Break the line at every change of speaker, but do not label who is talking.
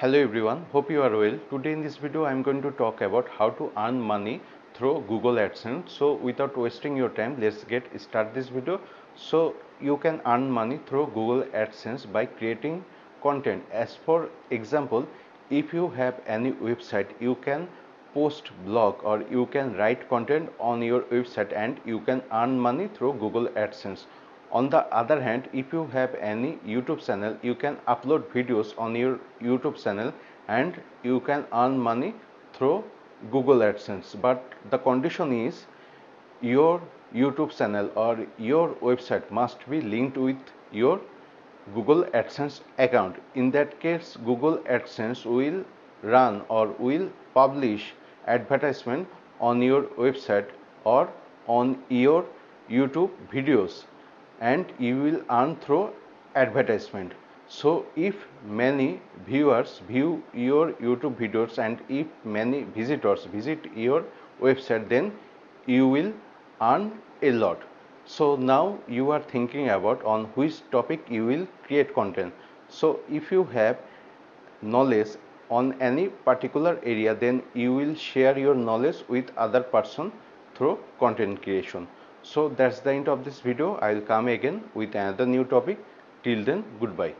Hello everyone, hope you are well. Today in this video I am going to talk about how to earn money through Google AdSense. So without wasting your time, let's get start this video. So you can earn money through Google AdSense by creating content. As for example, if you have any website, you can post blog or you can write content on your website and you can earn money through Google AdSense. On the other hand, if you have any YouTube channel, you can upload videos on your YouTube channel and you can earn money through Google AdSense. But the condition is your YouTube channel or your website must be linked with your Google AdSense account. In that case, Google AdSense will run or will publish advertisement on your website or on your YouTube videos, and you will earn through advertisement. So if many viewers view your YouTube videos and if many visitors visit your website, then you will earn a lot. So now you are thinking about on which topic you will create content. So if you have knowledge on any particular area, then you will share your knowledge with other person through content creation. So that's the end of this video. I will come again with another new topic. Till then, goodbye.